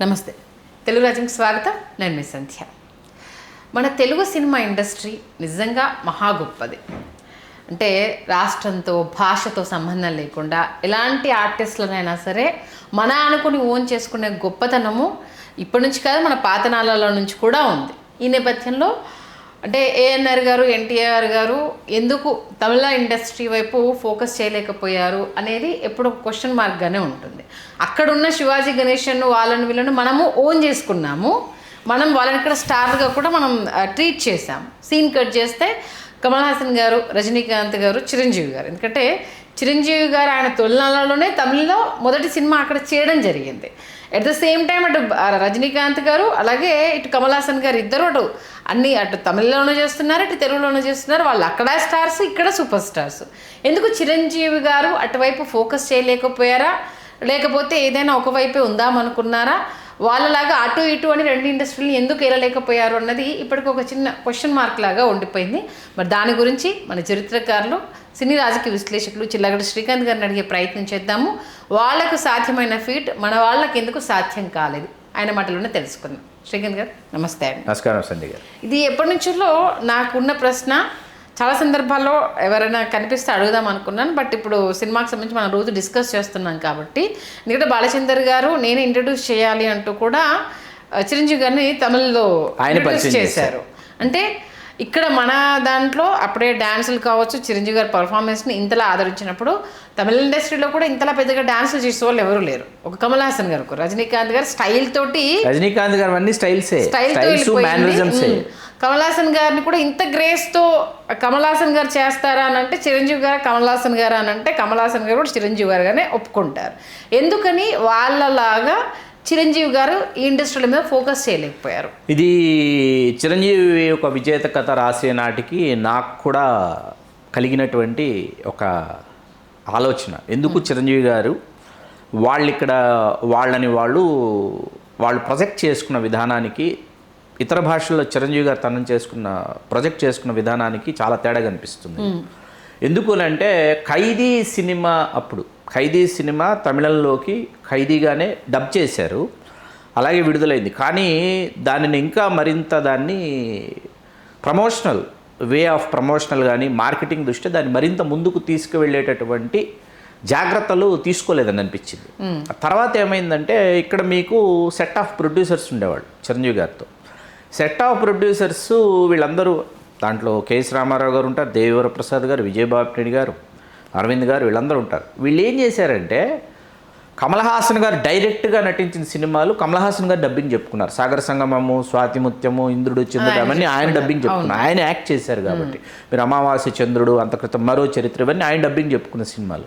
నమస్తే. తెలుగు రాజ్యంకి స్వాగతం. నేను మీ సంధ్య. మన తెలుగు సినిమా ఇండస్ట్రీ నిజంగా మహా గొప్పది. అంటే రాష్ట్రంతో భాషతో సంబంధం లేకుండా ఎలాంటి ఆర్టిస్టులనైనా సరే మన అనుకుని ఓన్ చేసుకునే గొప్పతనము ఇప్పటి నుంచి కాదు, మన పాతనాళ్ళలో నుంచి కూడా ఉంది. ఈ నేపథ్యంలో అంటే ఏఎన్ఆర్ గారు, ఎన్టీఆర్ గారు ఎందుకు తమిళ ఇండస్ట్రీ వైపు ఫోకస్ చేయలేకపోయారు అనేది ఎప్పుడు ఒక క్వశ్చన్ మార్క్గానే ఉంటుంది. అక్కడున్న శివాజీ గణేషన్ వాళ్ళని వీళ్ళని మనము ఓన్ చేసుకున్నాము. మనం వాళ్ళని ఇక్కడ స్టార్గా కూడా మనం ట్రీట్ చేసాం. సీన్ కట్ చేస్తే కమల్ హాసన్ గారు, రజనీకాంత్ గారు, చిరంజీవి గారు. ఎందుకంటే చిరంజీవి గారు ఆయన తొలినాళ్ళలోనే తమిళ్లో మొదటి సినిమా అక్కడ చేయడం జరిగింది. ఎట్ ద సేమ్ టైం అటు రజనీకాంత్ గారు అలాగే ఇటు కమల్ హాసన్ గారు ఇద్దరు అటు తమిళ్లోనూ చేస్తున్నారు, ఇటు తెలుగులోనూ చేస్తున్నారు. వాళ్ళు అక్కడ స్టార్స్, ఇక్కడ సూపర్ స్టార్స్. ఎందుకు చిరంజీవి గారు అటువైపు ఫోకస్ చేయలేకపోయారా, లేకపోతే ఏదైనా ఒకవైపే ఉందామనుకున్నారా, వాళ్ళలాగా అటు ఇటు అని రెండు ఇండస్ట్రీని ఎందుకు వెళ్ళలేకపోయారు అన్నది ఇప్పటికి ఒక చిన్న క్వశ్చన్ మార్క్ లాగా ఉండిపోయింది. మరి దాని గురించి మన చరిత్రకారులు, సినీ రాజకీయ విశ్లేషకులు చిల్లగడ్డ శ్రీకాంత్ గారిని అడిగే ప్రయత్నం చేద్దాము. వాళ్లకు సాధ్యమైన ఫీట్ మన వాళ్ళకి ఎందుకు సాధ్యం కాలేదు ఆయన మాటలోనే తెలుసుకుందాం. శ్రీకాంత్ గారు నమస్తే అండి. నమస్కారం సంధ్య గారు. ఇది ఎప్పటి నుంచో నాకున్న ప్రశ్న. చాలా సందర్భాల్లో ఎవరైనా కనిపిస్తే అడుగుదాం అనుకున్నాను. బట్ ఇప్పుడు సినిమాకి సంబంధించి మనం రోజు డిస్కస్ చేస్తున్నాం కాబట్టి, ఎందుకంటే బాలచందర్ గారు నేను ఇంట్రడ్యూస్ చేయాలి అంటూ కూడా చిరంజీవి గారిని తమిళ్లో ఇంట్రడ్యూస్ చేశారు. అంటే ఇక్కడ మన దాంట్లో అప్పుడే డ్యాన్సులు కావచ్చు, చిరంజీవి గారి పర్ఫార్మెన్స్ని ఇంతలా ఆదరించినప్పుడు తమిళ ఇండస్ట్రీలో కూడా ఇంతలా పెద్దగా డాన్సులు చేసే వాళ్ళు ఎవరు లేరు. ఒక కమల్ హాసన్ గారు, రజనీకాంత్ గారు స్టైల్ తోటి, రజనీకాంత్ గారు అన్ని స్టైల్తో కమల్ హాసన్ గారిని కూడా ఇంత గ్రేస్తో కమల్ హాసన్ గారు చేస్తారా అని అంటే చిరంజీవి గారు, కమల్ హాసన్ గారు అని అంటే కమల్ హాసన్ గారు కూడా చిరంజీవి గారుగానే ఒప్పుకుంటారు. ఎందుకని వాళ్ళలాగా చిరంజీవి గారు ఈ ఇండస్ట్రీల మీద ఫోకస్ చేయలేకపోయారు? ఇది చిరంజీవి ఒక విజేత కథ రాసే నాటికి నాకు కూడా కలిగినటువంటి ఒక ఆలోచన. ఎందుకు చిరంజీవి గారు వాళ్ళు ప్రొజెక్ట్ చేసుకున్న విధానానికి, ఇతర భాషల్లో చిరంజీవి గారు ప్రొజెక్ట్ చేసుకున్న విధానానికి చాలా తేడా కనిపిస్తుంది. ఎందుకు అంటే ఖైదీ సినిమా తమిళంలోకి ఖైదీగానే డబ్ చేశారు, అలాగే విడుదలైంది. కానీ దానిని ఇంకా మరింత ప్రమోషనల్ కానీ మార్కెటింగ్ దృష్ట్యా దాన్ని మరింత ముందుకు తీసుకువెళ్ళేటటువంటి జాగ్రత్తలు తీసుకోలేదని అనిపించింది. తర్వాత ఏమైందంటే ఇక్కడ మీకు సెట్ ఆఫ్ ప్రొడ్యూసర్స్ ఉండేవాళ్ళు చిరంజీవి గారితో. సెట్ ఆఫ్ ప్రొడ్యూసర్స్ వీళ్ళందరూ, దాంట్లో కేఎస్ రామారావు గారు ఉంటారు, దేవివర ప్రసాద్ గారు, విజయబాబు గారు, అరవింద్ గారు, వీళ్ళందరూ ఉంటారు. వీళ్ళు ఏం చేశారంటే కమల్ హాసన్ గారు డైరెక్ట్గా నటించిన సినిమాలు కమల్ హాసన్ గారు డబ్బింగ్ చెప్పుకున్నారు. సాగర సంగమము, స్వాతిముత్యము, ఇంద్రుడు, చంద్రుడు అవన్నీ ఆయన డబ్బింగ్ చెప్పుకున్నారు. ఆయన యాక్ట్ చేశారు కాబట్టి. మీరు అమావాస్య చంద్రుడు, అంతక్రితం మరో చరిత్ర, ఇవన్నీ ఆయన డబ్బింగ్ చెప్పుకున్న సినిమాలు.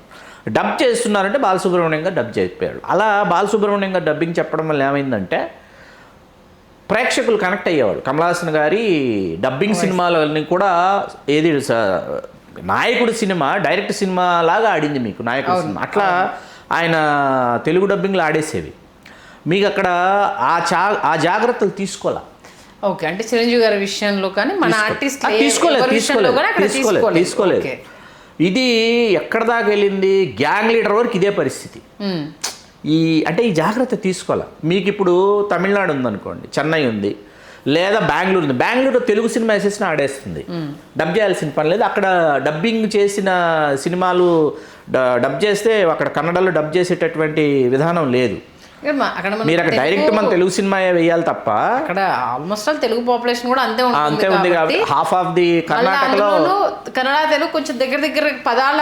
డబ్ చేస్తున్నారంటే బాలసుబ్రహ్మణ్యం గారు డబ్ చెప్పారు. అలా బాలసుబ్రహ్మణ్యం గారు డబ్బింగ్ చెప్పడం వల్ల ఏమైందంటే ప్రేక్షకులు కనెక్ట్ అయ్యేవాడు. కమల్ హాసన్ గారి డబ్బింగ్ సినిమాలని కూడా ఏది నాయకుడు సినిమా డైరెక్ట్ సినిమా లాగా ఆడింది మీకు నాయకుడు సినిమా. అట్లా ఆయన తెలుగు డబ్బింగ్లో ఆడేసేవి. మీకు అక్కడ ఆ జాగ్రత్తలు తీసుకోవాలి. ఓకే, అంటే చిరంజీవి గారి విషయంలో కానీ మన ఆర్టిస్ట్ తీసుకోలేదు. ఇది ఎక్కడ దాకా వెళ్ళింది, గ్యాంగ్ లీడర్ వరకు ఇదే పరిస్థితి. ఈ జాగ్రత్త తీసుకోవాలి. మీకు ఇప్పుడు తమిళనాడు ఉందనుకోండి, చెన్నై ఉంది, లేదా బెంగళూరు ఉంది. బెంగళూరులో తెలుగు సినిమా వేసేసిన ఆడేస్తుంది, డబ్ చేయాల్సిన పని లేదు. అక్కడ డబ్బింగ్ చేసిన సినిమాలు డబ్ చేస్తే అక్కడ కన్నడలో డబ్ చేసేటటువంటి విధానం లేదు. మీరు అక్కడ డైరెక్ట్ మన తెలుగు సినిమా వేయాలి తప్ప, అక్కడ ఆల్మోస్ట్ ఆల్ తెలుగు పాపులేషన్ కూడా అంతే ఉంది కాబట్టి హాఫ్ ఆఫ్ ది కర్ణాటకలో కన్నడ తెలుగు కొంచెం దగ్గర పదాల.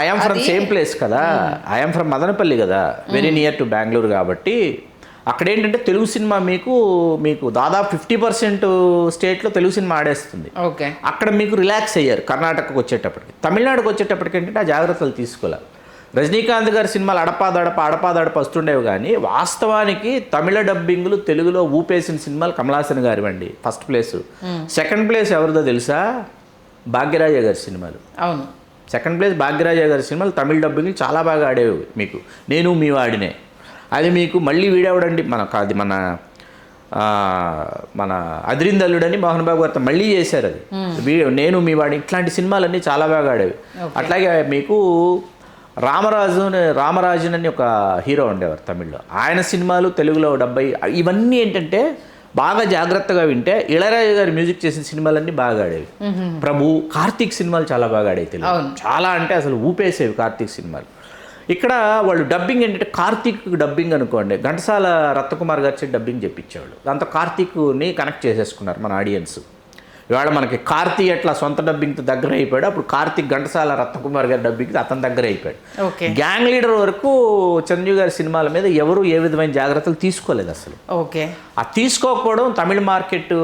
ఐఎమ్ ఫ్రమ్ సేమ్ ప్లేస్ కదా, ఐఎమ్ ఫ్రమ్ మదనపల్లి కదా, వెరీ నియర్ టు బెంగళూరు. కాబట్టి అక్కడ ఏంటంటే తెలుగు సినిమా మీకు దాదాపు 50% స్టేట్లో తెలుగు సినిమా ఆడేస్తుంది. ఓకే, అక్కడ మీకు రిలాక్స్ అయ్యారు. కర్ణాటకకు వచ్చేటప్పటికి, తమిళనాడుకు వచ్చేటప్పటికి ఏంటంటే ఆ జాగ్రత్తలు తీసుకోవాలి. రజనీకాంత్ గారి సినిమాలు అడపాదడప వస్తుండేవి, కానీ వాస్తవానికి తమిళ డబ్బింగ్లు తెలుగులో ఊపేసిన సినిమాలు కమల్ హాసన్ గారివండి ఫస్ట్ ప్లేస్. సెకండ్ ప్లేస్ ఎవరిదో తెలుసా? భాగ్యరాజ గారి సినిమాలు. అవును, సెకండ్ ప్లేస్ భాగ్యరాజ గారి సినిమాలు తమిళ డబ్బింగ్లు చాలా బాగా ఆడేవి. మీకు నేను మీ వాడినే, అది మీకు మళ్ళీ వీడేవాడండి మన అదిరిందల్లుడని మోహన్ బాబు గారితో మళ్ళీ చేశారు. అది నేను మీ వాడి, ఇట్లాంటి సినిమాలన్నీ చాలా బాగా ఆడేవి. అట్లాగే మీకు రామరాజన్ అని ఒక హీరో ఉండేవారు తమిళ్లో. ఆయన సినిమాలు తెలుగులో 70 ఇవన్నీ ఏంటంటే బాగా జాగ్రత్తగా వింటే ఇళయరాజా గారు మ్యూజిక్ చేసిన సినిమాలన్నీ బాగా ఆడేవి. ప్రభు, కార్తీక్ సినిమాలు చాలా బాగా ఆడేవి తెలుగు. చాలా అంటే అసలు ఊపేసేవి కార్తీక్ సినిమాలు. ఇక్కడ వాళ్ళు డబ్బింగ్ ఏంటంటే కార్తీక్ డబ్బింగ్ అనుకోండి, ఘంటసాల రత్నకుమార్ గారి డబ్బింగ్ చెప్పించేవాళ్ళు. దాంతో కార్తీక్ని కనెక్ట్ చేసేసుకున్నారు మన ఆడియన్స్. ఇవాళ మనకి కార్తీ ఎట్లా సొంత డబ్బింగ్తో దగ్గర అయిపోయాడు, అప్పుడు కార్తీక్ ఘంటసాల రత్నకుమార్ గారి డబ్బింగ్తో అతని దగ్గర అయిపోయాడు. గ్యాంగ్ లీడర్ వరకు చిరంజీవి గారి సినిమాల మీద ఎవరు ఏ విధమైన జాగ్రత్తలు తీసుకోలేదు అసలు. ఓకే, ఆ తీసుకోకపోవడం తమిళ మార్కెట్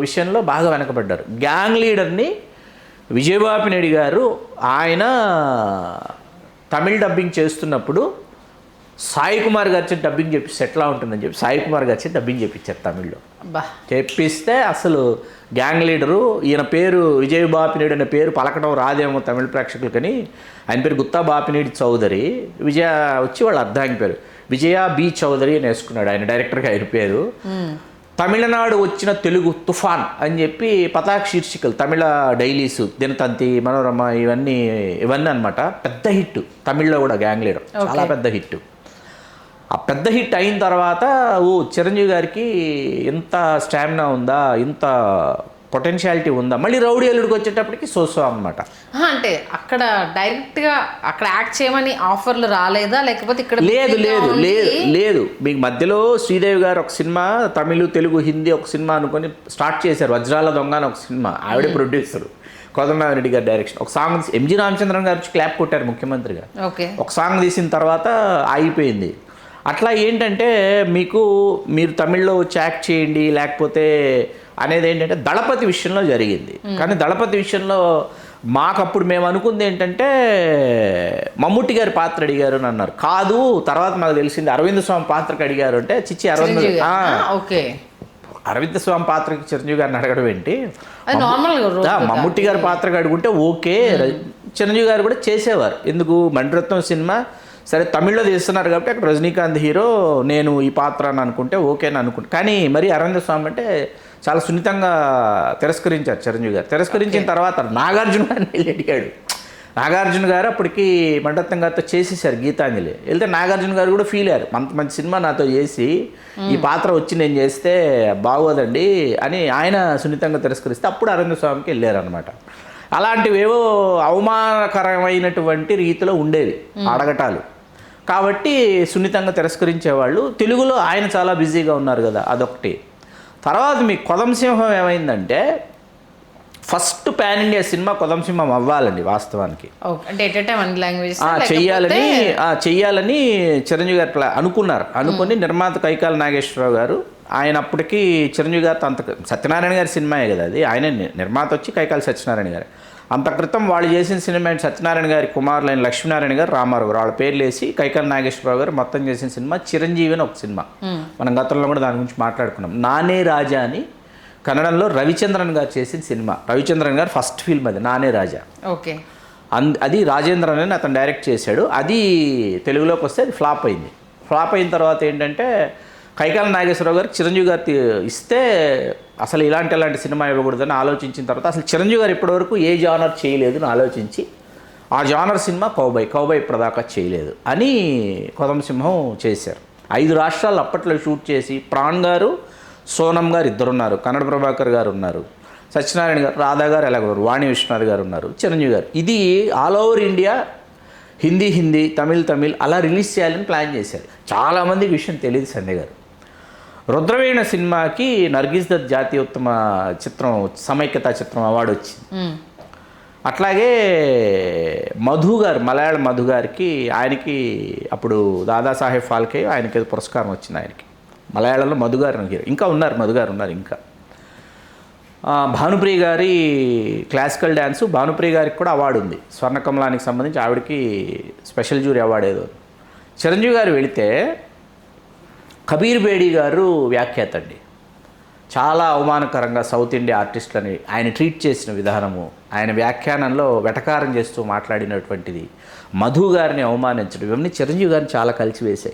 విషయంలో బాగా వెనకబడ్డారు. గ్యాంగ్ లీడర్ని విజయబాపినేడి గారు ఆయన తమిళ డబ్బింగ్ చేస్తున్నప్పుడు సాయి కుమార్ గారి డబ్బింగ్ చెప్పిస్తే ఎట్లా ఉంటుందని చెప్పి సాయి కుమార్ గారి డబ్బింగ్ చెప్పించారు తమిళ్లో. చెప్పిస్తే అసలు గ్యాంగ్ లీడరు, ఈయన పేరు విజయ్ బాపినేడు అనే పేరు పలకడం రాదేమో తమిళ ప్రేక్షకులకని ఆయన పేరు గుత్తా బాపినేడి చౌదరి, విజయ వచ్చి వాళ్ళ అర్ధాంగి పేరు విజయ బి చౌదరి అని వేసుకున్నాడు ఆయన డైరెక్టర్గా ఆయన పేరు. తమిళనాడు వచ్చిన తెలుగు తుఫాన్ అని చెప్పి పతాక శీర్షికలు తమిళ డైలీస్, దినతంతి, మనోరమ ఇవన్నీ అనమాట. పెద్ద హిట్ తమిళ్లో కూడా గ్యాంగ్ లీడర్, చాలా పెద్ద హిట్. ఆ పెద్ద హిట్ అయిన తర్వాత చిరంజీవి గారికి ఇంత స్టామినా ఉందా, ఇంత పొటెన్షియాలిటీ ఉందా, మళ్ళీ రౌడీ అల్లుడికి వచ్చేటప్పటికి సోసో అనమాట. అంటే అక్కడ డైరెక్ట్గా అక్కడ యాక్ట్ చేయమని ఆఫర్లు రాలేదా, లేకపోతే ఇక్కడ? లేదు మీకు మధ్యలో శ్రీదేవి గారు ఒక సినిమా తమిళ, తెలుగు, హిందీ ఒక సినిమా అనుకొని స్టార్ట్ చేశారు. వజ్రాల దొంగ అని ఒక సినిమా, ఆవిడే ప్రొడ్యూసర్, కోదండరామిరెడ్డి గారి డైరెక్షన్. ఒక సాంగ్ ఎంజి రామచంద్రన్ గారు వచ్చి క్లాప్ కొట్టారు ముఖ్యమంత్రిగా. ఒక సాంగ్ తీసిన తర్వాత ఆగిపోయింది. అట్లా ఏంటంటే మీరు తమిళ్లో వచ్చి యాక్ట్ చేయండి లేకపోతే అనేది ఏంటంటే దళపతి విషయంలో జరిగింది. కానీ దళపతి విషయంలో మాకప్పుడు మేము అనుకుంది ఏంటంటే మమ్ముట్టి గారి పాత్ర అడిగారు అని అన్నారు. కాదు, తర్వాత మాకు తెలిసింది అరవింద్ స్వామి పాత్రకి అడిగారు అంటే చిచ్చి అరవింద్ స్వామి పాత్రకి చిరంజీవి గారిని అడగడం ఏంటి, మమ్ముట్టి గారి పాత్రకి అడుగుంటే ఓకే. చిరంజీవి గారు కూడా చేసేవారు. ఎందుకు, మణిరత్నం సినిమా సరే తమిళ్లో తీస్తున్నారు కాబట్టి అక్కడ రజనీకాంత్ హీరో, నేను ఈ పాత్ర అని అనుకుంటే ఓకే అని అనుకుంటే, కానీ మరి అరవింద స్వామి అంటే చాలా సున్నితంగా తిరస్కరించారు చిరంజీవి గారు. తిరస్కరించిన తర్వాత నాగార్జున గారిని వెళ్ళి అడిగాడు. నాగార్జున గారు అప్పటికి మణిరత్నం గారితో చేసేసారు గీతాంజలి. వెళ్తే నాగార్జున గారు కూడా ఫీల్ అయ్యారు, మంచి సినిమా నాతో చేసి ఈ పాత్ర వచ్చి నేను చేస్తే బాగోదండి అని ఆయన సున్నితంగా తిరస్కరిస్తే అప్పుడు అరవింద స్వామికి వెళ్ళారనమాట. అలాంటివేవో అవమానకరమైనటువంటి రీతిలో ఉండేవి అడగటాలు, కాబట్టి సున్నితంగా తిరస్కరించేవాళ్ళు. తెలుగులో ఆయన చాలా బిజీగా ఉన్నారు కదా, అదొకటి. తర్వాత మీ కొదంసింహం ఏమైందంటే ఫస్ట్ పాన్ ఇండియా సినిమా కొదంసింహం అవ్వాలండి వాస్తవానికి. చెయ్యాలని చిరంజీవి గారు అనుకుని నిర్మాత కైకాల నాగేశ్వరరావు గారు, ఆయన అప్పటికి చిరంజీవి గారితో సత్యనారాయణ గారి సినిమాయే కదా అది, ఆయన నిర్మాత వచ్చి కైకాల సత్యనారాయణ గారు. అంత క్రితం వాళ్ళు చేసిన సినిమా సత్యనారాయణ గారి కుమారులైన లక్ష్మీనారాయణ గారు, రామారావు గారు, వాళ్ళ పేర్లు వేసి కైకాల నాగేశ్వరరావు గారు మొత్తం చేసిన సినిమా చిరంజీవి అని ఒక సినిమా. మనం గతంలో కూడా దాని గురించి మాట్లాడుకున్నాం. నానే రాజా అని కన్నడంలో రవిచంద్రన్ గారు చేసిన సినిమా. రవిచంద్రన్ గారు ఫస్ట్ ఫిల్మ్ అది, నానే రాజా. ఓకే, అది రాజేంద్రన్ అని అతను డైరెక్ట్ చేశాడు. అది తెలుగులోకి వస్తే అది ఫ్లాప్ అయింది. ఫ్లాప్ అయిన తర్వాత ఏంటంటే కైకాల నాగేశ్వరరావు గారికి చిరంజీవి గారు ఇస్తే అసలు ఇలాంటి సినిమా ఇవ్వకూడదని ఆలోచించిన తర్వాత అసలు చిరంజీవి గారు ఇప్పటివరకు ఏ జానర్ చేయలేదు అని ఆలోచించి ఆ జానర్ సినిమా కౌబాయ్ ఇప్పటిదాకా చేయలేదు అని కొదంసింహం చేశారు. 5 రాష్ట్రాలు అప్పట్లో షూట్ చేసి ప్రాణ్ గారు, సోనం గారు ఇద్దరున్నారు, కన్నడ ప్రభాకర్ గారు ఉన్నారు, సత్యనారాయణ గారు, రాధా గారు ఎలాగున్నారు, వాణి విశ్వనాథ్ గారు ఉన్నారు, చిరంజీవి గారు. ఇది all over India Hindi, Tamil అలా రిలీజ్ చేయాలని ప్లాన్ చేశారు. చాలామందికి విషయం తెలియదు. సంజయ్ గారు రుద్రవీణ సినిమాకి నర్గిస్ దత్ జాతీయ ఉత్తమ చిత్రం, సమైక్యతా చిత్రం అవార్డు వచ్చింది. అట్లాగే మధు గారు, మలయాళ మధు గారికి, ఆయనకి అప్పుడు దాదాసాహెబ్ ఫాల్కే ఆయనకి పురస్కారం వచ్చింది. ఆయనకి మలయాళంలో మధు గారు హీరో, ఇంకా ఉన్నారు, మధు గారు ఉన్నారు. ఇంకా భానుప్రియ గారి క్లాసికల్ డ్యాన్సు, భానుప్రియ గారికి కూడా అవార్డు ఉంది. స్వర్ణకమలానికి సంబంధించి ఆవిడకి స్పెషల్ జ్యూరీ అవార్డు ఏదో. చిరంజీవి గారు వెళితే కబీర్ బేడి గారు వ్యాఖ్యాత అండి. చాలా అవమానకరంగా సౌత్ ఇండియా ఆర్టిస్టులని ఆయన ట్రీట్ చేసిన విధానము, ఆయన వ్యాఖ్యానంలో వెటకారం చేస్తూ మాట్లాడినటువంటిది, మధు గారిని అవమానించడం, ఇవన్నీ చిరంజీవి గారిని చాలా కలిచివేసి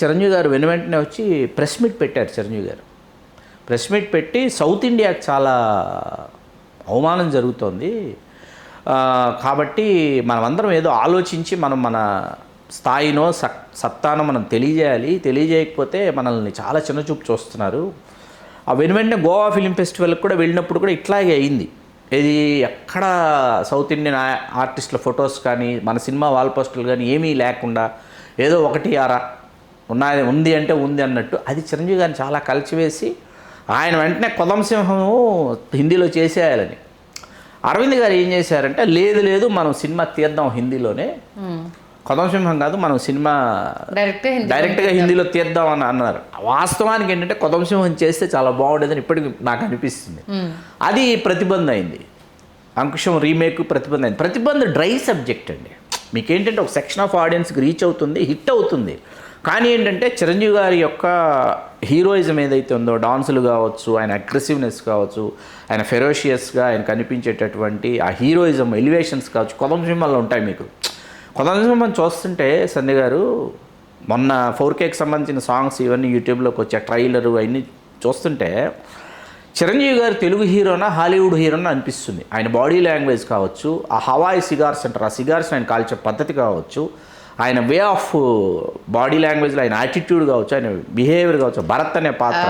చిరంజీవి గారు వెంటనే వచ్చి ప్రెస్ మీట్ పెట్టారు. చిరంజీవి గారు ప్రెస్ మీట్ పెట్టి సౌత్ ఇండియాకి చాలా అవమానం జరుగుతోంది, కాబట్టి మనమందరం ఏదో ఆలోచించి మనం మన స్థాయినో సత్తానో మనం తెలియజేయకపోతే మనల్ని చాలా చిన్నచూపు చూస్తున్నారు. ఆ వెంటనే గోవా ఫిలిం ఫెస్టివల్కి కూడా వెళ్ళినప్పుడు కూడా ఇట్లాగే అయింది. ఇది ఎక్కడ సౌత్ ఇండియన్ ఆర్టిస్టుల ఫొటోస్ కానీ మన సినిమా వాల్ పోస్టర్లు కానీ ఏమీ లేకుండా ఏదో ఒకటి ఆరా ఉంది అంటే ఉంది అన్నట్టు అది చిరంజీవి గారిని చాలా కలిసివేసి ఆయన వెంటనే కొదం సింహము హిందీలో చేసేయాలని. అరవింద్ గారు ఏం చేశారంటే లేదు మనం సినిమా తీద్దాం హిందీలోనే, కొదం సింహం కాదు మనం సినిమా డైరెక్ట్గా హిందీలో తీద్దాం అని అన్నారు. వాస్తవానికి ఏంటంటే కొదం సింహం చేస్తే చాలా బాగుండేదని ఇప్పటికి నాకు అనిపిస్తుంది. అది ప్రతిబంధ అయింది. అంకుశం రీమేక్ ప్రతిబంధ అయింది. ప్రతిబంధ డ్రై సబ్జెక్ట్ అండి. మీకేంటంటే ఒక సెక్షన్ ఆఫ్ ఆడియన్స్కి రీచ్ అవుతుంది, హిట్ అవుతుంది. కానీ ఏంటంటే చిరంజీవి గారి యొక్క హీరోయిజం ఏదైతే ఉందో, డాన్సులు కావచ్చు, ఆయన అగ్రెసివ్నెస్ కావచ్చు, ఆయన ఫెరోషియస్గా ఆయన కనిపించేటటువంటి ఆ హీరోయిజం ఎలివేషన్స్ కావచ్చు కొదం సింహాల్లో ఉంటాయి. మీకు కొదం సింహం చూస్తుంటే సంధ్య గారు మొన్న 4Kకి సంబంధించిన సాంగ్స్ ఇవన్నీ యూట్యూబ్లోకి వచ్చే ట్రైలరు అవన్నీ చూస్తుంటే చిరంజీవి గారు తెలుగు హీరోనా హాలీవుడ్ హీరోనా అనిపిస్తుంది. ఆయన బాడీ లాంగ్వేజ్ కావచ్చు, ఆ హవాయి సిగార్స్ అంటారు, ఆ సిగార్స్ ఆయన కాల్చే పద్ధతి కావచ్చు, ఆయన వే ఆఫ్ బాడీ లాంగ్వేజ్లో ఆయన యాటిట్యూడ్ కావచ్చు, ఆయన బిహేవియర్ కావచ్చు, భరత్ అనే పాత్ర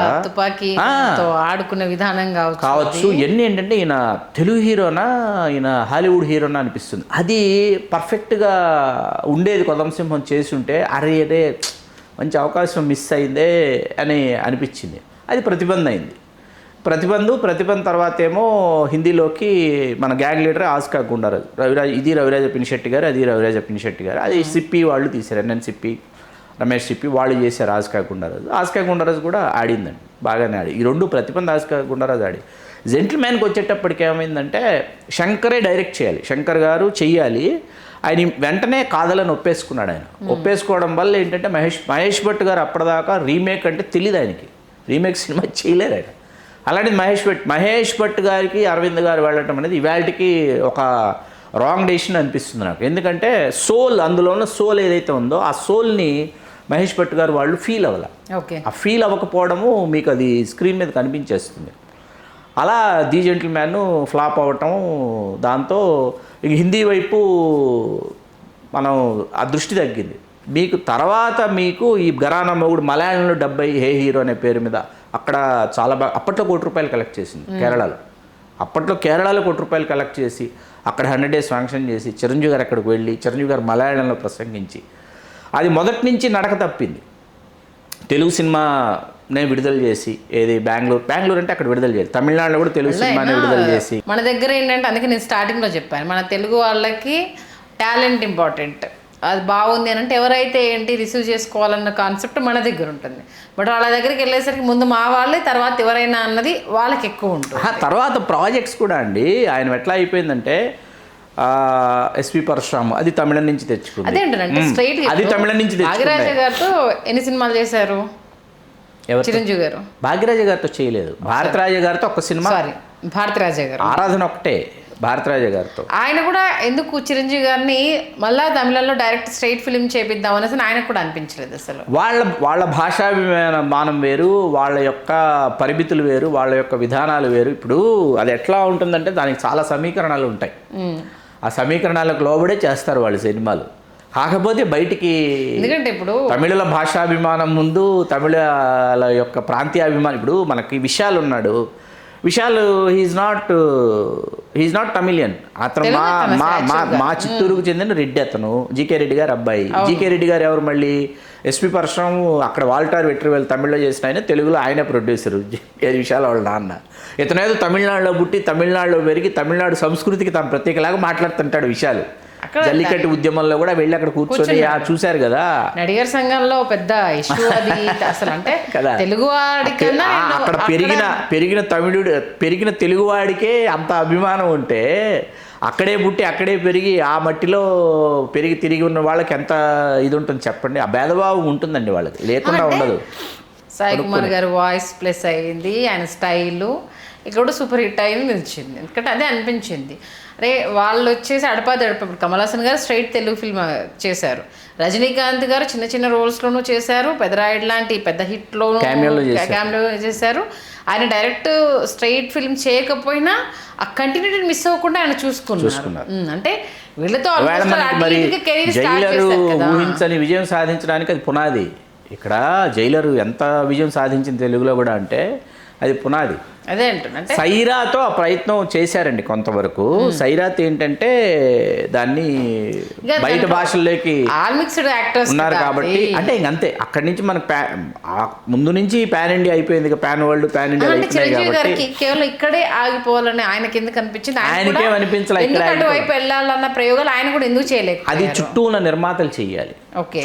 ఆడుకునే విధానం కావచ్చు, ఇవన్నీ ఏంటంటే ఈయన తెలుగు హీరోనా ఈయన హాలీవుడ్ హీరోనా అనిపిస్తుంది. అది పర్ఫెక్ట్గా ఉండేది. కొదం సింహం చేసి ఉంటే అరే మంచి అవకాశం మిస్ అయిందే అని అనిపించింది. అది ప్రతిబంధ అయింది. ప్రతిబంధ తర్వాత ఏమో హిందీలోకి మన గ్యాంగ్ లీడర్ ఆస్కా గుండారాజు, రవిరాజ పినిశెట్టి గారు, అది రవిరాజ పినిశెట్టి గారు, అది సిప్పి వాళ్ళు తీశారు, ఎన్ఎన్ సిప్పి, రమేష్ సిప్పి వాళ్ళు చేశారు ఆస్కా గుండారాజు కూడా ఆడిందండి, బాగానే ఆడి. ఈ రెండు ప్రతిబంధ ఆస్కా గుండారాజు ఆడి. జెంటిల్మ్యాన్కి వచ్చేటప్పటికి ఏమైందంటే శంకరే డైరెక్ట్ చేయాలి, శంకర్ గారు చెయ్యాలి. ఆయన వెంటనే కాదలని ఒప్పేసుకున్నాడు. ఆయన ఒప్పేసుకోవడం వల్ల ఏంటంటే మహేష్ భట్ గారు అప్పటిదాకా రీమేక్ అంటే తెలియదు ఆయనకి, రీమేక్ సినిమా చేయలేరు ఆయన. అలాంటిది మహేష్ భట్ గారికి అరవింద్ గారు వెళ్ళటం అనేది ఇవాళకి ఒక రాంగ్ డెసిషన్ అనిపిస్తుంది నాకు. ఎందుకంటే అందులో ఉన్న సోల్ ఏదైతే ఉందో ఆ సోల్ని మహేష్ భట్ గారు వాళ్ళు ఫీల్ అవ్వాలి. ఆ ఫీల్ అవ్వకపోవడము మీకు అది స్క్రీన్ మీద కనిపించేస్తుంది. అలా ది జెంటిల్మ్యాన్ ఫ్లాప్ అవ్వటం, దాంతో ఇక హిందీ వైపు మనం ఆ దృష్టి తగ్గింది. తర్వాత మీకు ఈ ఘరానా మొగుడు మలయాళంలో 70 హే హీరో అనే పేరు మీద అక్కడ చాలా బాగా అప్పట్లో ₹1 కలెక్ట్ చేసింది కేరళలో. అప్పట్లో కేరళలో ₹1 కలెక్ట్ చేసి అక్కడ 100 days ఫంక్షన్ చేసి చిరంజీవి గారు అక్కడికి వెళ్ళి చిరంజీవి గారు మలయాళంలో ప్రసంగించి అది మొదటి నుంచి నడక తప్పింది. తెలుగు సినిమానే విడుదల చేసి ఏది బెంగళూరు అంటే అక్కడ విడుదల చేయాలి, తమిళనాడులో కూడా తెలుగు సినిమానే విడుదల చేసి. మన దగ్గర ఏంటంటే అందుకే నేను స్టార్టింగ్లో చెప్పాను, మన తెలుగు వాళ్ళకి టాలెంట్ ఇంపార్టెంట్. అది బాగుంది అని అంటే ఎవరైతే రిసీవ్ చేసుకోవాలన్న కాన్సెప్ట్ మన దగ్గర ఉంటుంది. బట్ వాళ్ళ దగ్గరికి వెళ్ళేసరికి ముందు మా వాళ్ళే, తర్వాత ఎవరైనా అన్నది వాళ్ళకి ఎక్కువ ఉంటుంది. తర్వాత ప్రాజెక్ట్స్ కూడా అండి ఆయన ఎట్లా అయిపోయిందంటే ఎస్పి పరశురామ్ అది తమిళం నుంచి తెచ్చుకుంది. అదేంటంటే స్ట్రైట్ అది తమిళం నుంచి భాగ్యరాజ గారితో ఎన్ని సినిమాలు చేశారు చిరంజీవి గారు? భాగ్యరాజ గారితో చేయలేదు, భారతరాజ గారితో ఒక సినిమా. భారతరాజ గారు ఆరాధన ఒకటే భారతరాజ గారితో. ఆయన కూడా ఎందుకు చిరంజీవి గారిని మళ్ళా తమిళంలో డైరెక్ట్ స్ట్రైట్ ఫిలిం చేపిద్దాం అనేసి ఆయనకు కూడా అనిపించలేదు అసలు. వాళ్ళ భాషాభిమానం వేరు, వాళ్ళ యొక్క పరిమితులు వేరు, వాళ్ళ యొక్క విధానాలు వేరు. ఇప్పుడు అది ఎట్లా ఉంటుందంటే దానికి చాలా సమీకరణాలు ఉంటాయి. ఆ సమీకరణాలకు లోబడే చేస్తారు వాళ్ళు సినిమాలు. కాకపోతే బయటికి ఎందుకంటే ఇప్పుడు తమిళల భాషాభిమానం ముందు తమిళల యొక్క ప్రాంతీయాభిమానం. ఇప్పుడు మనకి విశాల్ హీఈస్ నాట్ తమిళియన్. అతను మా చిత్తూరుకు చెందిన రెడ్డి, అతను జీకే రెడ్డి గారు అబ్బాయి. జీకే రెడ్డి గారు ఎవరు మళ్ళీ ఎస్పి పరశురామ్ అక్కడ వాల్టార్ వెట్రివేల్ తమిళ్లో చేసిన ఆయన, తెలుగులో ఆయనే ప్రొడ్యూసరు విశాల్ వాళ్ళ నాన్న. ఇతనేదో తమిళనాడులో పుట్టి తమిళనాడులో పెరిగి తమిళనాడు సంస్కృతికి తను ప్రత్యేకలాగా మాట్లాడుతుంటాడు విశాల్. జల్లికట్టు ఉద్యమంలో కూడా వెళ్ళి అక్కడ కూర్చొని చూశారు కదా, నడిగర్ సంఘంలో పెద్ద ఇష్యూ అది అసలు. అంటే తెలుగు వాడికన్నా అక్కడ పెరిగిన తెలుగువాడికే అంత అభిమానం ఉంటే అక్కడే పుట్టి అక్కడే పెరిగి ఆ మట్టిలో తిరిగి ఉన్న వాళ్ళకి ఎంత ఇది ఉంటుంది చెప్పండి. ఆ భేదభావం ఉంటుందండి వాళ్ళకి, లేకుండా ఉండదు. సాయి కుమార్ గారు వాయిస్ ప్లస్ అయింది, ఆయన స్టైలు ఇక్కడ కూడా సూపర్ హిట్ అయింది, నిలిచింది. ఎందుకంటే అదే అనిపించింది. అరే వాళ్ళు వచ్చేసి అడపా ఇప్పుడు కమల్ హాసన్ గారు స్ట్రైట్ తెలుగు ఫిల్మ్ చేశారు, రజనీకాంత్ గారు చిన్న చిన్న రోల్స్లోనూ చేశారు, పెద్దరాయుడు లాంటి పెద్ద హిట్లోనూ క్యామియో చేశారు. ఆయన డైరెక్ట్ స్ట్రైట్ ఫిల్మ్ చేయకపోయినా ఆ కంటిన్యూటీ మిస్ అవ్వకుండా ఆయన చూసుకున్నారు. అంటే వీళ్ళతో ఊహించని విజయం సాధించడానికి అది పునాది. ఇక్కడ జైలరు ఎంత విజయం సాధించింది తెలుగులో కూడా అంటే అది పునాది. అదే అంటున్నా. సైరాతో ఆ ప్రయత్నం చేశారండి కొంతవరకు. సైరాత్ ఏంటంటే దాన్ని బయట భాషల్లోకి ఉన్నారు కాబట్టి అంటే ఇంకంతే. అక్కడి నుంచి మనకు ముందు నుంచి పాన్ ఇండియా అయిపోయింది, ప్యాన్ వరల్డ్ పాన్ ఇండియా అయిపోయింది కాబట్టి కేవలం ఇక్కడే ఆగిపోవాలని ఆయనకి ఎందుకు అనిపించింది? ఆయనకేం అనిపించలే ఇక్కడ అటువైపు వెళ్ళాలన్న ప్రయోగాలు ఆయన కూడా ఎందుకు చేయలేదు? అది చుట్టూ ఉన్న నిర్మాతలు చెయ్యాలి.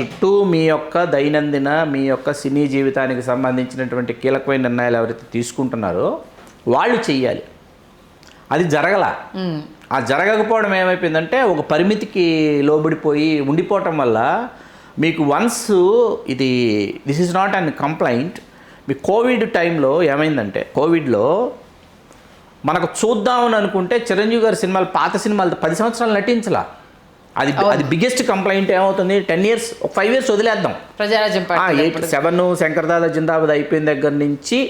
చుట్టూ మీ యొక్క దైనందిన మీ యొక్క సినీ జీవితానికి సంబంధించినటువంటి కీలకమైన నిర్ణయాలు ఎవరైతే తీసుకుంటున్నారో వాళ్ళు చెయ్యాలి. అది జరగల. ఆ జరగకపోవడం ఏమైపోయిందంటే ఒక పరిమితికి లోబడిపోయి ఉండిపోవటం వల్ల మీకు once this is not an complaint. Me Covid టైంలో ఏమైందంటే కోవిడ్లో మనకు చూద్దామని అనుకుంటే చిరంజీవి గారి సినిమాలు పాత సినిమాలు 10 సంవత్సరాలు నటించలా. అది బిగ్గెస్ట్ కంప్లైంట్. ఏమవుతుంది 10 years 5 years వదిలేద్దాం. 7 శంకర్దాదా జిందాబాద్ అయిపోయిన దగ్గర నుంచి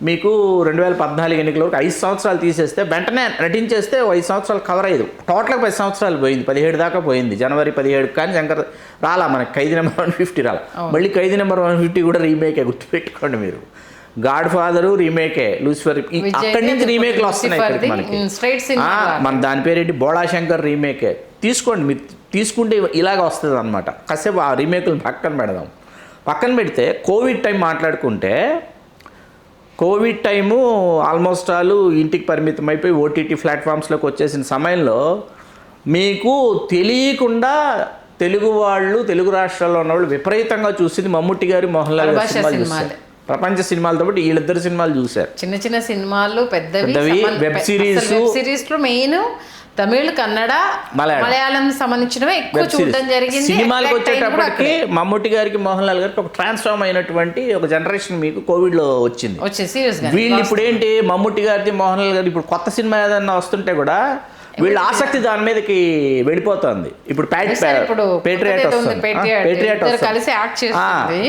మీకు 2014 ఎన్నికల వరకు 5 సంవత్సరాలు తీసేస్తే వెంటనే నటించేస్తే 5 సంవత్సరాలు కవర్ అయ్యేది. టోటల్గా 10 సంవత్సరాలు పోయింది. 17 దాకా పోయింది. జనవరి 17 కానీ శంకర్ రాలా మనకి. ఖైదీ నెంబర్ 150 రాలా. మళ్ళీ ఖైదీ నెంబర్ 150 కూడా రీమేకే, గుర్తుపెట్టుకోండి మీరు. గాడ్ ఫాదరు రీమేకే, లూసిఫర్ అక్కడి నుంచి రీమేక్లు వస్తున్నాయి ఇక్కడికి మనకి. మన దాని పేరేంటి బోళా శంకర్ రీమేకే తీసుకోండి. మీరు తీసుకుంటే ఇలాగ వస్తుంది అనమాట. కాసేపు ఆ రీమేక్లను పక్కన పెడితే కోవిడ్ టైం మాట్లాడుకుంటే కోవిడ్ టైము ఆల్మోస్ట్ ఆల్ ఇంటికి పరిమితం అయిపోయి ఓటీటీ ప్లాట్ఫామ్స్లోకి వచ్చేసిన సమయంలో మీకు తెలియకుండా తెలుగు వాళ్ళు, తెలుగు రాష్ట్రాల్లో ఉన్నవాళ్ళు విపరీతంగా చూసింది మమ్ముట్టి గారి, మోహన్ లాల్ గారి సినిమాలు చూస్తారు. ప్రపంచ సినిమాలతో పాటు వీళ్ళిద్దరు సినిమాలు చూశారు. చిన్న చిన్న సినిమాలు, పెద్దవి వెబ్ సిరీస్లో మెయిన్ తమిళ్, కన్నడ, మలయాళం సంబంధించినవి ఎక్కువ చూడడం జరిగింది. సినిమాలకు వచ్చేటప్పటికి మమ్ముట్టి గారికి, మోహన్ లాల్ గారికి ఒక ట్రాన్స్ఫార్మ్ అయినటువంటి ఒక జనరేషన్ మీకు కోవిడ్లో వచ్చింది. వీళ్ళు ఇప్పుడు ఏంటి మమ్ముట్టి గారిది, మోహన్ లాల్ గారి ఇప్పుడు కొత్త సినిమా ఏదన్నా వస్తుంటే కూడా వీళ్ళ ఆసక్తి దాని మీదకి వెళ్ళిపోతుంది. ఇప్పుడు పేట్రియాట్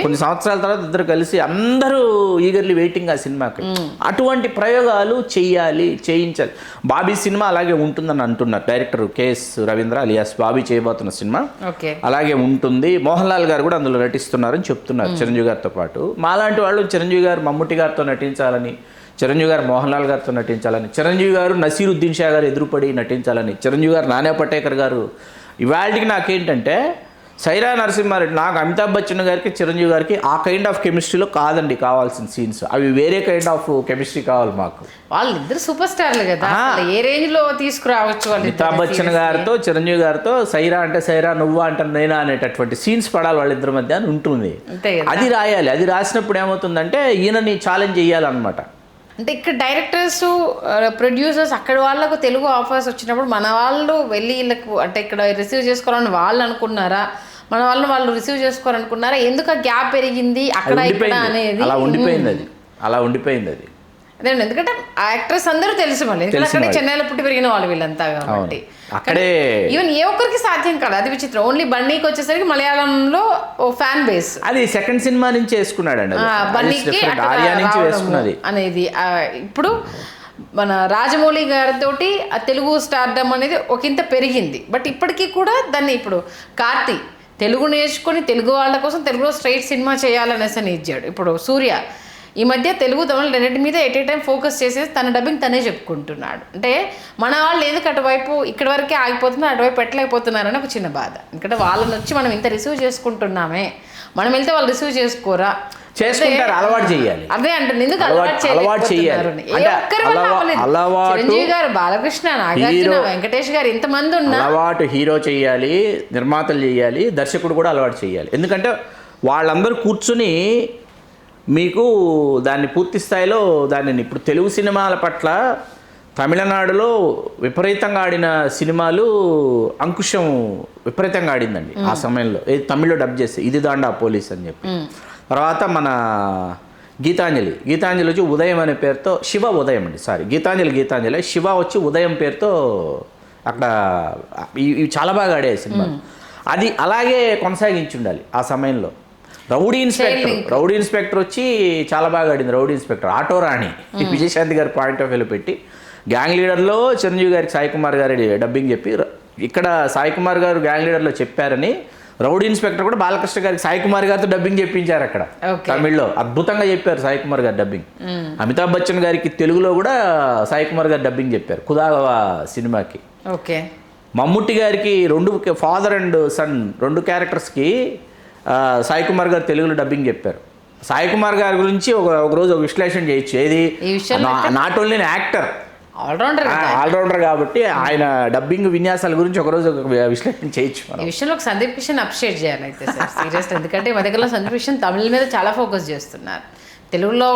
కొన్ని సంవత్సరాల తర్వాత ఇద్దరు కలిసి అందరూ ఈగర్లీ వెయిటింగ్ ఆ సినిమాకి. అటువంటి ప్రయోగాలు చేయించాలి. బాబీ సినిమా అలాగే ఉంటుందని అంటున్నారు director KS Ravindra alias Bobby చేయబోతున్న సినిమా అలాగే ఉంటుంది. మోహన్ లాల్ గారు కూడా అందులో నటిస్తున్నారని చెప్తున్నారు చిరంజీవి గారితో పాటు. మాలాంటి వాళ్ళు చిరంజీవి గారు మమ్ముట్టి గారితో నటించాలని, చిరంజీవి గారు మోహన్ లాల్ గారితో నటించాలని, చిరంజీవి గారు నసీరుద్దీన్ షా గారు ఎదురుపడి నటించాలని, చిరంజీవి గారు నానా పటేకర్ గారు. ఇవాళకి నాకేంటంటే సైరా నరసింహారెడ్డి, నాకు అమితాబ్ బచ్చన్ గారికి, చిరంజీవి గారికి ఆ కైండ్ ఆఫ్ కెమిస్ట్రీలో కాదండి కావాల్సిన సీన్స్. అవి వేరే కైండ్ ఆఫ్ కెమిస్ట్రీ కావాలి మాకు. వాళ్ళిద్దరు సూపర్ స్టార్లు కదా, ఏ రేంజ్ లో తీసుకురావచ్చు. అమితాబ్ బచ్చన్ గారితో చిరంజీవి గారితో సైరా అంటే సైరా, నువ్వా అంటే నేనా అనేటటువంటి సీన్స్ పడాలి వాళ్ళిద్దరి మధ్య అని ఉంటుంది. అది రాయాలి. అది రాసినప్పుడు ఏమవుతుందంటే ఈయనని ఛాలెంజ్ చేయాలన్నమాట. అంటే ఇక్కడ డైరెక్టర్స్, ప్రొడ్యూసర్స్ అక్కడ వాళ్ళకు తెలుగు ఆఫర్స్ వచ్చినప్పుడు మన వాళ్ళు వెళ్ళి వీళ్ళకు అంటే ఇక్కడ రిసీవ్ చేసుకోవాలని వాళ్ళు అనుకున్నారా, మన వాళ్ళని వాళ్ళు రిసీవ్ చేసుకోవాలనుకున్నారా? ఎందుకు ఆ గ్యాప్ పెరిగింది అక్కడ ఇక్కడ అనేది అలా ఉండిపోయింది అది. అదే ఎందుకంటే ఆ యాక్టర్స్ అందరూ తెలుసు మళ్ళీ, ఎందుకంటే చెన్నైలో పుట్టి పెరిగిన వాళ్ళు వీళ్ళంతా కాబట్టి అక్కడే ఈవెన్ ఏ ఒక్కరికి సాధ్యం కాదు. అది విచిత్రం. ఓన్లీ బన్నీకి వచ్చేసరికి మలయాళంలో ఓ ఫ్యాన్ బేస్. అది సెకండ్ సినిమా నుంచి వేసుకున్నాడు అండి, బన్నీకి అనేది. ఇప్పుడు మన రాజమౌళి గారితో ఆ తెలుగు స్టార్డమ్ అనేది ఒకంత పెరిగింది. బట్ ఇప్పటికీ కూడా దాన్ని ఇప్పుడు కార్తీ తెలుగు నేర్చుకొని తెలుగు వాళ్ళ కోసం తెలుగులో స్ట్రైట్ సినిమా చేయాలనేసి ఇచ్చాడు. ఇప్పుడు సూర్య ఈ మధ్య తెలుగు, తమిళ రెండింటి మీద ఎట్ ఏ టైం ఫోకస్ చేసేసి తన డబ్బింగ్ తనే చెప్పుకుంటున్నాడు. అంటే మన వాళ్ళు ఎందుకు అటువైపు ఇక్కడి వరకే ఆగిపోతున్నారు, అటువైపు పెట్టలేకపోతున్నారని ఒక చిన్న బాధ. ఎందుకంటే వాళ్ళని వచ్చి మనం ఇంత రిసీవ్ చేసుకుంటున్నామే, మనం వెళ్తే వాళ్ళు రిసీవ్ చేసుకోరా, చేసుకుంటారు. అలవాటు చేయాలి. అదే అంటుంది, ఎందుకు అలవాటు చేయాలి. చిరంజీవి గారు, బాలకృష్ణ, నాగార్జున, వెంకటేష్ గారు ఇంతమంది ఉన్నా అలవాటు హీరో చేయాలి, నిర్మాతలు చేయాలి, దర్శకుడు కూడా అలవాటు చేయాలి. ఎందుకంటే వాళ్ళందరూ కూర్చుని మీకు దాన్ని పూర్తి స్థాయిలో దానిని ఇప్పుడు తెలుగు సినిమాల పట్ల తమిళనాడులో విపరీతంగా ఆడిన సినిమాలు అంకుశం విపరీతంగా ఆడిందండి ఆ సమయంలో. తమిళ్లో డబ్ చేస్తే ఇది దాండా పోలీస్ అని చెప్పి. తర్వాత మన గీతాంజలి వచ్చి ఉదయం అనే పేరుతో, శివ ఉదయం అండి, సారీ గీతాంజలి శివ వచ్చి ఉదయం పేరుతో అక్కడ ఇవి చాలా బాగా ఆడే సినిమా. అది అలాగే కొనసాగించి ఉండాలి ఆ సమయంలో. రౌడీ ఇన్స్పెక్టర్ వచ్చి చాలా బాగా ఆడింది. రౌడీ ఇన్స్పెక్టర్ ఆటో రాణి విజయశాంతి గారి పాయింట్ ఆఫ్ వ్యూలో పెట్టి, గ్యాంగ్ లీడర్లో చిరంజీవి గారికి సాయి కుమార్ గారి డబ్బింగ్ చెప్పి, ఇక్కడ సాయి కుమార్ గారు గ్యాంగ్ లీడర్లో చెప్పారని రౌడీ ఇన్స్పెక్టర్ కూడా బాలకృష్ణ గారికి సాయి కుమార్ గారితో డబ్బింగ్ చెప్పించారు అక్కడ. తమిళ్లో అద్భుతంగా చెప్పారు సాయి కుమార్ గారు డబ్బింగ్. అమితాబ్ బచ్చన్ గారికి తెలుగులో కూడా సాయి కుమార్ గారు డబ్బింగ్ చెప్పారు కుదాగవా సినిమాకి. ఓకే. మమ్ముట్టి గారికి ఫాదర్ అండ్ సన్ 2 క్యారెక్టర్స్కి సాయి కుమార్ గారు తెలుగులో డబ్బింగ్ చెప్పారు. సాయి కుమార్ గారి గురించి ఒక రోజు ఒక విశ్లేషణ చేయొచ్చు. ఏది నాట్ ఓన్లీ యాక్టర్, ఆల్రౌండర్ కాబట్టి ఆయన డబ్బింగ్ విన్యాసాల గురించి ఒకరోజు విశ్లేషణ చేయొచ్చు. ఈ విషయంలో సందీప్ కిషన్ అప్రిషియేట్ చేయాలి అయితే సార్ సీరియస్. ఎందుకంటే మా దగ్గరలో సందీప్ కిషన్ తమిళ మీద చాలా ఫోకస్ చేస్తున్నారు. తెలుగులో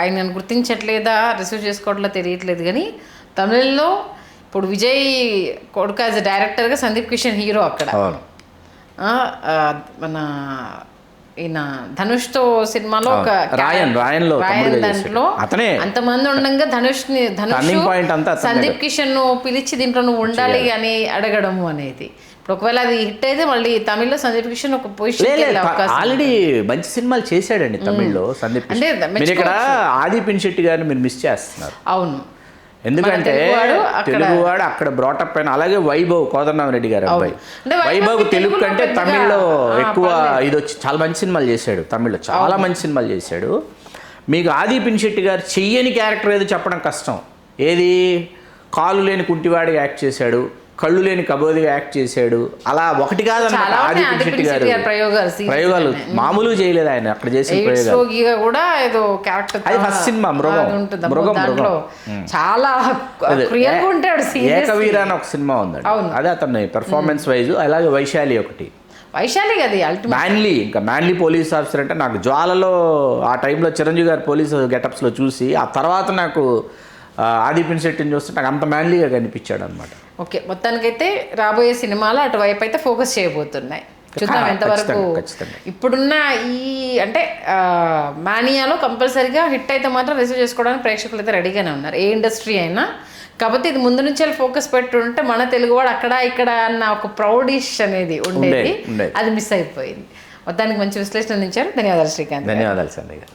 ఆయన గుర్తించట్లేదా, రిసీవ్ చేసుకోవట్లా తెలియట్లేదు, కానీ తమిళలో ఇప్పుడు విజయ్ కొడుకు యాజ్ డైరెక్టర్గా సందీప్ కిషన్ హీరో అక్కడ. మన ఈయన ధనుష్తో సినిమాలో ఒక రాయన్ దాంట్లో అంతమంది ఉండగా ధనుష్ సందీప్ కిషన్ పిలిచి దీంట్లో నువ్వు ఉండాలి అని అడగడము అనేది. ఇప్పుడు ఒకవేళ అది హిట్ అయితే మళ్ళీ తమిళ్లో సందీప్ కిషన్ ఒక పొజిషన్ ఆల్రెడీ మంచి సినిమాలు చేశాడండి తమిళ్లో సందీప్ కిషన్. మీరు ఇక్కడ ఆది పినిశెట్టి గారిని మీరు మిస్ చేస్తున్నారు. అవును, ఎందుకంటే తెలుగువాడు అక్కడ బ్రాటప్ అయిన. అలాగే వైభవ్ కోదండరామరెడ్డి గారు అబ్బాయి వైభవ్ తెలుగు కంటే తమిళ్లో ఎక్కువ ఇది వచ్చి చాలా మంచి సినిమాలు చేశాడు. తమిళ్లో చాలా మంచి సినిమాలు చేశాడు. మీకు ఆది పినిశెట్టి గారు చెయ్యని క్యారెక్టర్ ఏదో చెప్పడం కష్టం. ఏది కాలు లేని కుంటివాడిగా యాక్ట్ చేశాడు, కళ్ళు లేని కబోదిగా యాక్ట్ చేశాడు. అలా ఒకటి కాదన్నమాట ఆది పినిశెట్టి గారు ప్రయోగాలు మామూలుగా చేయలేదు ఆయన అక్కడ చేసిన ప్రయోగాలు కూడా. ఏదో క్యారెక్టర్ అది ఫస్ట్ సినిమా మృగం చాలా ఏకవీర అని ఒక సినిమా ఉందండి, అదే అతన్ని పెర్ఫార్మెన్స్ వైజ్. అలాగే వైశాలి ఒకటి, వైశాలి కదా మ్యాన్లీ పోలీస్ ఆఫీసర్ అంటే నాకు జ్వాలలో ఆ టైంలో చిరంజీవి గారు పోలీస్ గెటప్స్లో చూసి ఆ తర్వాత నాకు ఆది పినిశెట్టిని చూస్తే నాకు అంత మ్యాన్లీగా కనిపించాడు అనమాట. ఓకే, మొత్తానికైతే రాబోయే సినిమాలు అటువైపు అయితే ఫోకస్ చేయబోతున్నాయి. చూద్దాం ఎంతవరకు. ఇప్పుడున్న ఈ అంటే మానియాలో కంపల్సరీగా హిట్ అయితే మాత్రం రిసీవ్ చేసుకోవడానికి ప్రేక్షకులు అయితే రెడీగానే ఉన్నారు, ఏ ఇండస్ట్రీ అయినా. కాకపోతే ఇది ముందు నుంచి ఫోకస్ పెట్టుంటే మన తెలుగువాడు అక్కడ ఇక్కడ అన్న ఒక ప్రౌడిష్ అనేది ఉండేది, అది మిస్ అయిపోయింది. మొత్తానికి మంచి విశ్లేషణ అందించారు. ధన్యవాదాలు శ్రీకాంత్. ధన్యవాదాలు సంజయ్ గారు.